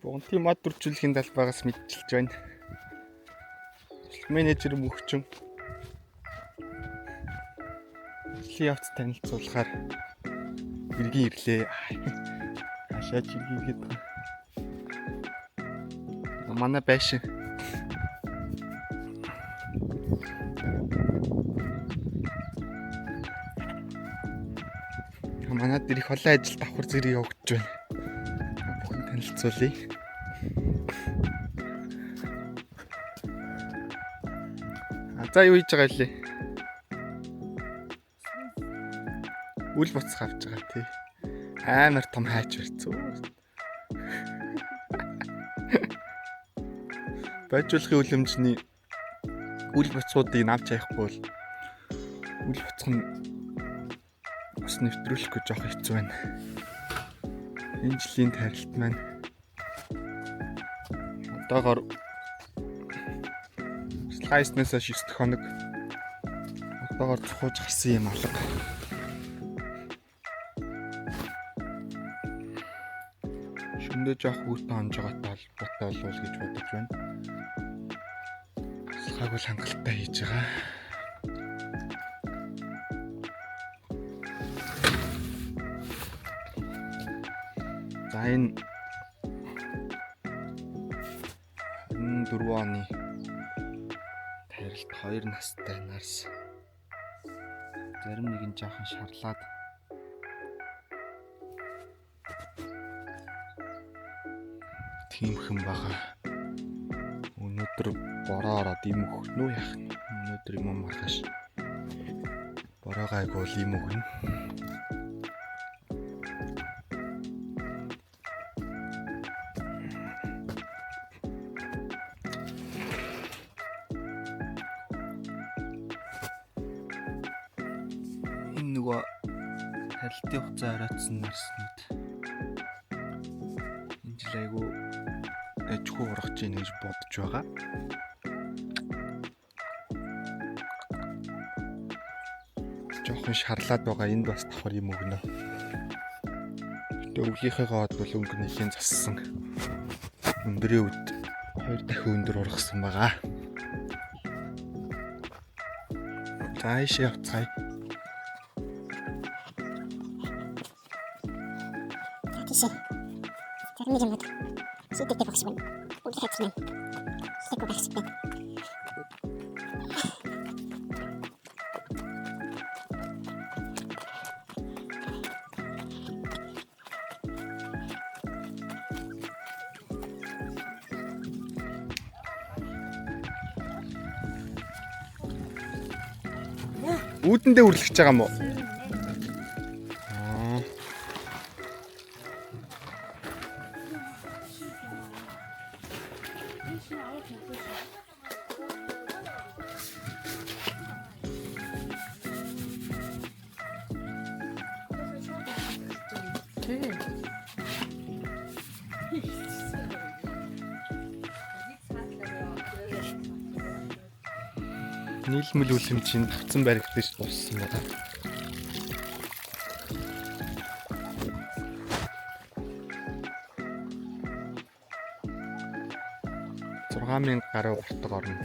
Богинотын мод бүржүүлэхийн талбайгаас мэдчилж байна. Менежер мөхчөн. Ажлын явц танилцуулахаар иргэн ирлээ. Хашаач иргэн ирэхэд байгаа. Манай байшин. Манайд ирэх олон ажил давхар зэрэг явагдаж байна. Бүхэн танилцуулъя. За юу хийж байгаа лээ? Үл буцах авч байгаа тий. Амар том хайч барьцсан. Байжуулахын үлэмжний үл буцуудыг навч аяхгүй бол үл буцах нь бас нэвтрүүлэхгүй жоох хэцүү байна. Энэ жилийн тарилт маань одоогоор хайснаас 9 хоног одоогоор цохож гарсан юм алга. Шөндөө жоох хүүтэн онжогоотой холбоотой болов гэж бодож байна. Асалгааг бол хангалттай хийж байгаа. За энэ 4 оны тарилт 2 настай нарс зарим нэг нь жоохон шарлаад тиймхэн бага. Өнөөдөр бороо ороод им өгнө үү яах нь. Өнөөдөр юм маргааш бороогоо айгуул им өгнө. Энэ нөгөө тарилтын хугацаа оройтсон нарснууд энэ жил айгуу ажгүй ургаж ийн гэж бодож байгаа. Жохон шарлаад байгаа. Энд бас давхар юм өгнө. Өвлийнхээгаа бол өнгө нэлийн зассан. Өндрийн үед 2 дахин өндөр ургасан байгаа. За ийшээ явцгаая. Тэрний юм байна. Сэтгтэй багш байна. Үгүй хэцүү байна. Сэтгтэй багш байна. Үүдэндээ үрлэж байгаа юм уу? Нийлмэл үлэмжийн тавцан баригдаж дууссан байна. $6,000 гаруй бортог орно.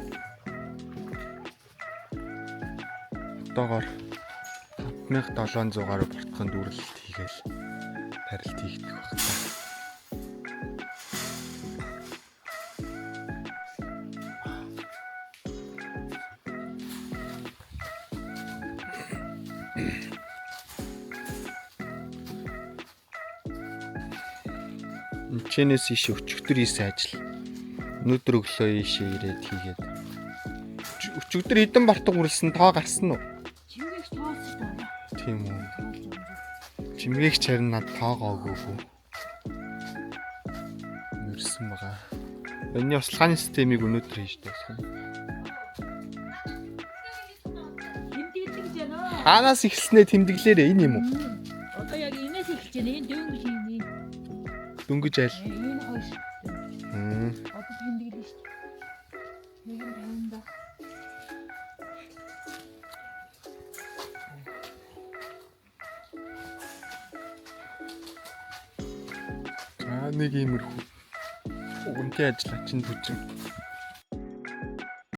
Одоогоор $5,700 гаруй бортгонд үрлэлт хийгээл тарилт хийгдэх байна. Энэчнээс иш өчигдөр хийсэн ажил. Өнөөдөр өглөө ийшээ ирээд хийгээд. Өчигдөр хэдэн бортог үрлсэн тоо гарсан уу? Чимгээгч тоолсон шүү дээ. Тийм үү. Чимгээгч харин над тоогоо өгөөгүй. Мөрсөн байгаа. Энэний услаханы системийг өнөөдөр хийж дуусгана. Тэмдэглэж байна. Хаанаас эхэлснээ тэмдэглээрээ энэ юм уу? Одоо яг энэс эхэлж байна. Энэ дөнгөж хийний. Дөнгөж айл. Энэ хойш. Одоо тэмдэглэж шүү дээ. Нэг юм тайван. Нэг иймэрхүү. Үнтэй ажиллаа чинь бүчин.